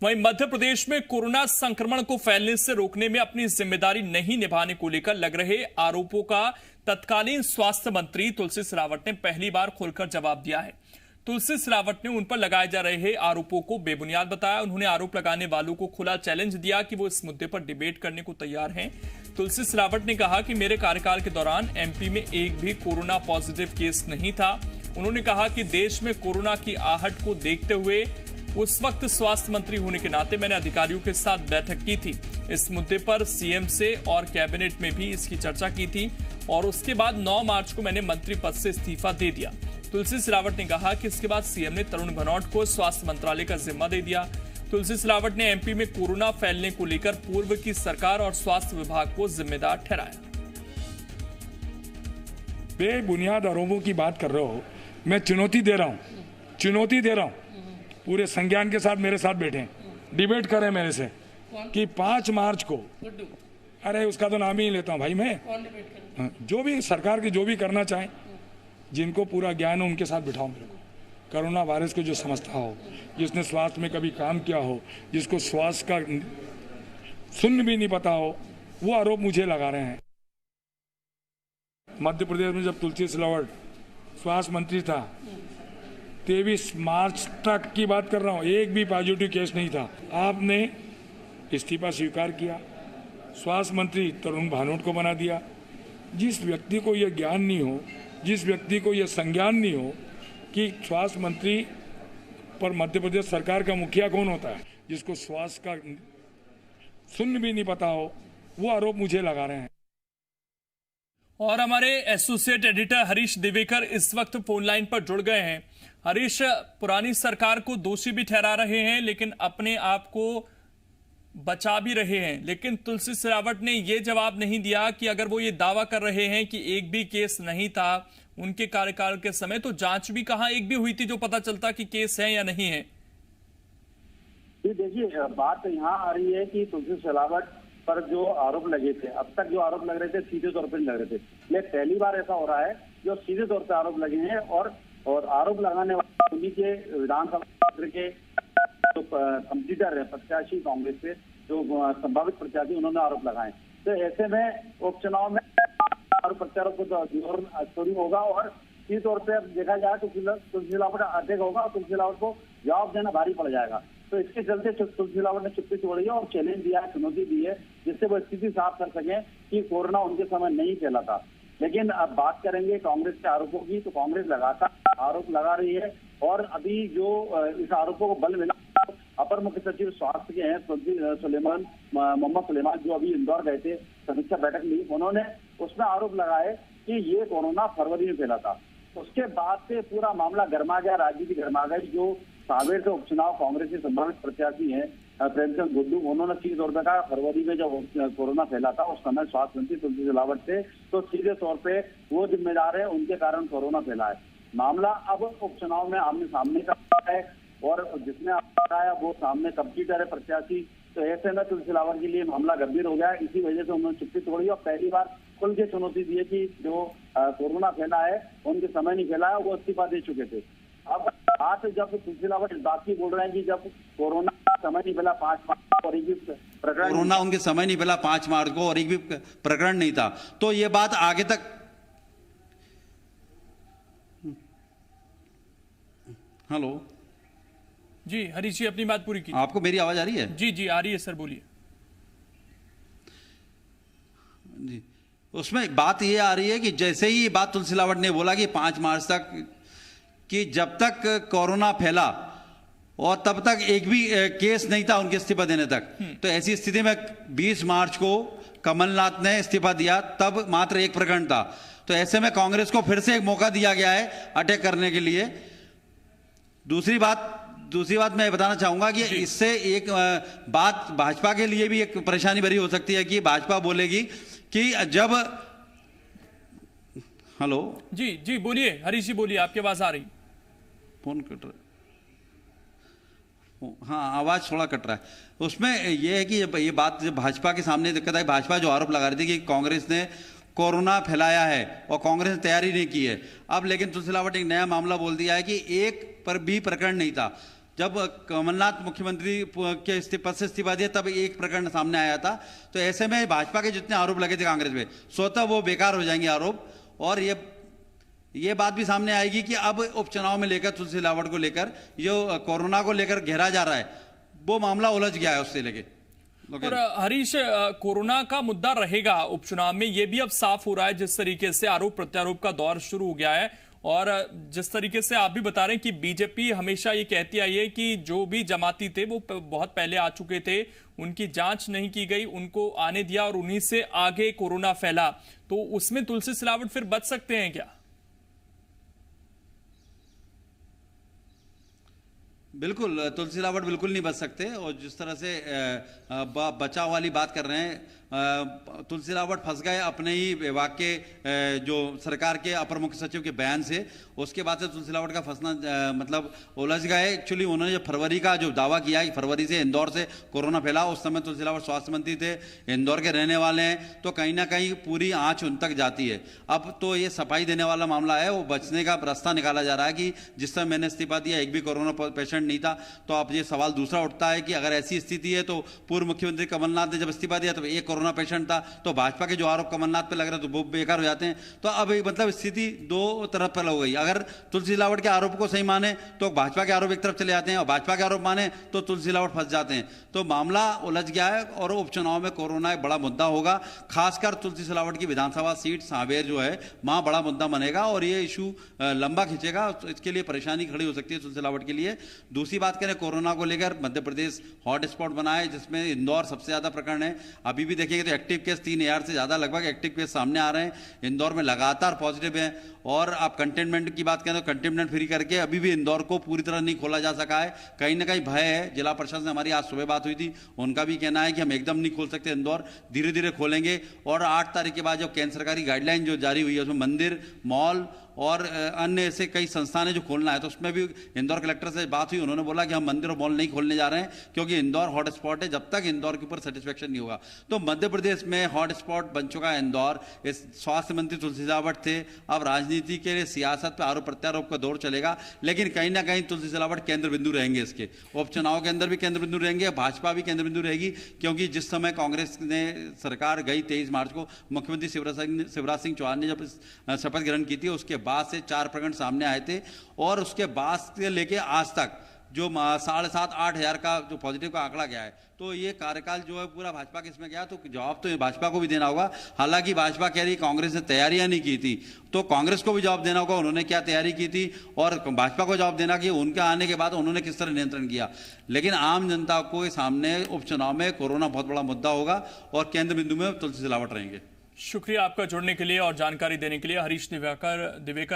वहीं मध्य प्रदेश में कोरोना संक्रमण को फैलने से रोकने में अपनी जिम्मेदारी नहीं निभाने को लेकर लग रहे आरोपों का तत्कालीन स्वास्थ्य मंत्री तुलसी सिलावट ने पहली बार खुलकर जवाब दिया है। तुलसी सिलावट ने उन पर लगाए जा रहे आरोपों को बेबुनियाद बताया। उन्होंने आरोप लगाने वालों को खुला चैलेंज दिया कि वो इस मुद्दे पर डिबेट करने को तैयार हैं। तुलसी सिलावट ने कहा कि मेरे कार्यकाल के दौरान एमपी में एक भी कोरोना पॉजिटिव केस नहीं था। उन्होंने कहा कि देश में कोरोना की आहट को देखते हुए उस वक्त स्वास्थ्य मंत्री होने के नाते मैंने अधिकारियों के साथ बैठक की थी। इस मुद्दे पर सीएम से और कैबिनेट में भी इसकी चर्चा की थी और उसके बाद 9 मार्च को मैंने मंत्री पद से इस्तीफा दे दिया। तुलसी सिलावट ने कहा कि इसके बाद सीएम ने तरुण भनोट को स्वास्थ्य मंत्रालय का जिम्मा दे दिया। तुलसी सिलावट ने एमपी में कोरोना फैलने को लेकर पूर्व की सरकार और स्वास्थ्य विभाग को जिम्मेदार ठहराया। बेबुनियाद आरोपों की बात कर रहे हो, मैं चुनौती दे रहा हूं पूरे संज्ञान के साथ मेरे साथ बैठे डिबेट करें मेरे से कि 5 मार्च को, अरे उसका तो नाम ही लेता हूं भाई मैं, जो भी सरकार की जो भी करना चाहे, जिनको पूरा ज्ञान हो उनके साथ बिठाओ मेरे को। कोरोना वायरस को जो समझता हो, जिसने स्वास्थ्य में कभी काम किया हो, जिसको स्वास्थ्य का शून्य भी नहीं पता हो, वो आरोप मुझे लगा रहे हैं। मध्य प्रदेश में जब तुलसी सिलावट स्वास्थ्य मंत्री था, 23 मार्च तक की बात कर रहा हूँ, एक भी पॉजिटिव केस नहीं था। आपने इस्तीफा स्वीकार किया, स्वास्थ्य मंत्री तरुण भानोट को बना दिया। जिस व्यक्ति को यह ज्ञान नहीं हो, जिस व्यक्ति को यह संज्ञान नहीं हो कि स्वास्थ्य मंत्री पर मध्य प्रदेश सरकार का मुखिया कौन होता है, जिसको स्वास्थ्य का शून्य भी नहीं पता हो, वो आरोप मुझे लगा रहे हैं। और हमारे एसोसिएट एडिटर हरीश दिवेकर इस वक्त फोन लाइन पर जुड़ गए हैं। हरीश, पुरानी सरकार को दोषी भी ठहरा रहे हैं लेकिन अपने आप को बचा भी रहे हैं, लेकिन तुलसी सिलावट ने यह जवाब नहीं दिया कि अगर वो ये दावा कर रहे हैं कि एक भी केस नहीं था उनके कार्यकाल के समय, तो जांच भी कहां एक भी हुई थी जो पता चलता कि केस है या नहीं है। देखिए, बात यहाँ आ रही है कि तुलसी सिलावट पर जो आरोप लगे थे, अब तक जो आरोप लग रहे थे सीधे तौर पर लग रहे थे, लेकिन पहली बार ऐसा हो रहा है जो सीधे तौर पर आरोप लगे हैं और आरोप लगाने वाले उन्हीं के विधानसभा क्षेत्र के जो कंप्यूटर है प्रत्याशी कांग्रेस से, जो संभावित प्रत्याशी, उन्होंने आरोप लगाए। तो ऐसे में उपचुनाव में प्रचारों को शुरू होगा और सीधे तौर पर देखा जाए तो तुलसी सिलावट अटैक होगा और तुलसी सिलावट को जवाब देना भारी पड़ जाएगा। तो इसके चलते तुलसी सिलावट ने चुप्पी तोड़ी है और चैलेंज दिया है, चुनौती दी है, जिससे वो स्थिति साफ कर सके कि कोरोना उनके समय नहीं फैला था। लेकिन अब बात करेंगे कांग्रेस के आरोपों की, तो कांग्रेस लगातार आरोप लगा रही है और अभी जो इस आरोपों को बल मिला, अपर मुख्य सचिव स्वास्थ्य के हैं मोहम्मद सुलेमान, जो अभी इंदौर गए थे, समीक्षा बैठक ली, उन्होंने उसमें आरोप लगाए कि ये कोरोना फरवरी में फैला था। उसके बाद से पूरा मामला गर्मा गया, राजनीति गर्मा गई। जो सांवेर से उपचुनाव कांग्रेस के संभावित प्रत्याशी हैं प्रेमचंद गुड्डू, उन्होंने सीधे तौर पर कहा फरवरी में जब कोरोना फैला था उस समय स्वास्थ्य मंत्री तुलसी सिलावट थे, तो सीधे तौर पे वो जिम्मेदार है, उनके कारण कोरोना फैला है। मामला अब उपचुनाव में आमने सामने का है और जिसने बताया वो सामने कंप्यूटर है प्रत्याशी। तो ऐसे में तुलसी सिलावट के लिए मामला गंभीर हो गया। इसी वजह से उन्होंने चुप्पी तोड़ी और पहली बार खुल के चुनौती दी है कि जो कोरोना फैला है उनके समय नहीं फैला है, वो इस्तीफा दे चुके थे। अब बात जब तुलसी सिलावट इस बात की बोल रहे हैं कि जब कोरोना समय नहीं फैला 5 मार्च और एक भी प्रकरण, कोरोना उनके समय नहीं फैला 5 मार्च को और एक भी प्रकरण नहीं था, तो ये बात आगे तक। हेलो जी हरीश जी, अपनी बात पूरी कीजिए। आपको मेरी आवाज आ रही है? जी जी आ रही है सर, बोलिए। जी, उसमें बात ये आ रही है कि जैसे ही बात तुलसी सिलावट ने बोला कि 5 मार्च तक, कि जब तक कोरोना फैला और तब तक एक भी केस नहीं था उनके इस्तीफा देने तक, तो ऐसी स्थिति में 20 मार्च को कमलनाथ ने इस्तीफा दिया, तब मात्र एक प्रकरण था। तो ऐसे में कांग्रेस को फिर से एक मौका दिया गया है अटैक करने के लिए। दूसरी बात मैं बताना चाहूंगा कि इससे एक बात भाजपा के लिए भी एक परेशानी भरी हो सकती है कि भाजपा बोलेगी कि जब, हेलो जी बोलिए हरीश जी, बोलिए, आपकी आवाज आ रही। फोन कट रहा है, हाँ आवाज थोड़ा कट रहा है। उसमें यह है कि ये बात जब भाजपा के सामने दिक्कत आई, भाजपा जो आरोप लगा रही थी कि कांग्रेस ने कोरोना फैलाया है और कांग्रेस ने तैयारी नहीं की है। अब लेकिन तुलसी सिलावट एक नया मामला बोल दिया है कि एक पर भी प्रकरण नहीं था, जब कमलनाथ मुख्यमंत्री के पद से इस्तीफा दिया तब एक प्रकरण सामने आया था। तो ऐसे में भाजपा के जितने आरोप लगे थे कांग्रेस पे, स्वतः वो बेकार हो जाएंगे आरोप। और ये बात भी सामने आएगी कि अब उपचुनाव में लेकर तुलसी सिलावट को लेकर जो कोरोना को लेकर घेरा जा रहा है, वो मामला उलझ गया है उससे लेके। और हरीश, कोरोना का मुद्दा रहेगा उपचुनाव में, ये भी अब साफ हो रहा है जिस तरीके से आरोप प्रत्यारोप का दौर शुरू हो गया है। और जिस तरीके से आप भी बता रहे हैं कि बीजेपी हमेशा ये कहती आई है कि जो भी जमाती थे वो बहुत पहले आ चुके थे, उनकी जांच नहीं की गई, उनको आने दिया और उन्हीं से आगे कोरोना फैला। तो उसमें तुलसी सिलावट फिर बच सकते हैं क्या? बिल्कुल, तुलसी सिलावट बिल्कुल नहीं बच सकते। और जिस तरह से बचाव वाली बात कर रहे हैं, तुलसी सिलावट फंस गए अपने ही विभाग के जो सरकार के अपर मुख्य सचिव के बयान से। उसके बाद से तुलसी सिलावट का फंसना मतलब उलझ गए। एक्चुअली उन्होंने जो फरवरी का जो दावा किया कि फरवरी से इंदौर से कोरोना फैला, उस समय तुलसी सिलावट स्वास्थ्य मंत्री थे, इंदौर के रहने वाले हैं, तो कहीं ना कहीं पूरी आंच उन तक जाती है। अब तो ये सफाई देने वाला मामला है, वो बचने का रास्ता निकाला जा रहा है कि जिस समय मैंने इस्तीफा दिया एक भी कोरोना पेशेंट नहीं था। तो अब ये सवाल दूसरा उठता है कि अगर ऐसी स्थिति है तो पूर्व मुख्यमंत्री कमलनाथ ने जब इस्तीफा दिया तब एक कोरोना पेशेंट था, तो भाजपा के जो आरोप कमलनाथ पे लग रहे तो वो बेकार हो जाते हैं। तो अब मतलब स्थिति दो तरफ पर हो गई। अगर तुलसी सिलावट के आरोप को सही माने तो भाजपा के आरोप एक तरफ चले जाते हैं, और भाजपा के आरोप माने तो तुलसी सिलावट फंस जाते हैं। तो मामला उलझ गया है और उपचुनाव में कोरोना एक बड़ा मुद्दा होगा। खासकर तुलसी सिलावट की विधानसभा सीट सांवेर जो है, वहां बड़ा मुद्दा बनेगा और ये इशू लंबा खींचेगा। तो इसके लिए परेशानी खड़ी हो सकती है तुलसी सिलावट के लिए। दूसरी बात करें कोरोना को लेकर, मध्य प्रदेश हॉट स्पॉट बना है जिसमें इंदौर सबसे ज्यादा प्रकरण है। अभी भी देखेंगे तो एक्टिव केस 3000 से ज्यादा लगभग एक्टिव केस सामने आ रहे हैं। इंदौर में लगातार पॉजिटिव है। और आप कंटेनमेंट की बात करें तो कंटेनमेंट फ्री करके अभी भी इंदौर को पूरी तरह नहीं खोला जा सका है। कहीं ना कहीं भय है। जिला प्रशासन से हमारी आज सुबह बात हुई थी, उनका भी कहना है कि हम एकदम नहीं खोल सकते इंदौर, धीरे धीरे खोलेंगे। और 8 तारीख के बाद जो केंद्र सरकारी गाइडलाइन जो जारी हुई है उसमें मंदिर, मॉल और अन्य ऐसे कई संस्थान है जो खोलना है। तो उसमें भी इंदौर कलेक्टर से बात हुई, उन्होंने बोला कि हम मंदिर और मॉल नहीं खोलने जा रहे हैं क्योंकि इंदौर हॉट स्पॉट है, जब तक इंदौर के ऊपर सेटिस्फेक्शन नहीं होगा। तो मध्य प्रदेश में हॉट स्पॉट बन चुका है इंदौर। इस स्वास्थ्य मंत्री तुलसी सिलावट थे। अब राजनीति के लिए सियासत पे आरोप प्रत्यारोप का दौर चलेगा, लेकिन कहीं ना कहीं तुलसी सिलावट केंद्र बिंदु रहेंगे। इसके उपचुनाव के अंदर भी केंद्र बिंदु रहेंगे, भाजपा भी केंद्र बिंदु रहेगी। क्योंकि जिस समय कांग्रेस ने सरकार गई 23 मार्च को, मुख्यमंत्री शिवराज सिंह चौहान ने जब शपथ ग्रहण की थी, उसके बाद से 4 प्रकरण सामने आए थे। और उसके बाद से लेके आज तक जो 7,500-8 हज़ार का जो पॉजिटिव का आंकड़ा गया है, तो ये कार्यकाल जो है पूरा भाजपा के इसमें गया। तो जवाब तो भाजपा को भी देना होगा। हालांकि भाजपा कह रही कांग्रेस ने तैयारियां नहीं की थी, तो कांग्रेस को भी जवाब देना होगा उन्होंने क्या तैयारी की थी, और भाजपा को जवाब देना कि उनके आने के बाद उन्होंने किस तरह नियंत्रण किया। लेकिन आम जनता को सामने उपचुनाव में कोरोना बहुत बड़ा मुद्दा होगा और केंद्र बिंदु में तुलसी सिलावट रहेंगे। शुक्रिया आपका जुड़ने के लिए और जानकारी देने के लिए हरीश दिवेकर।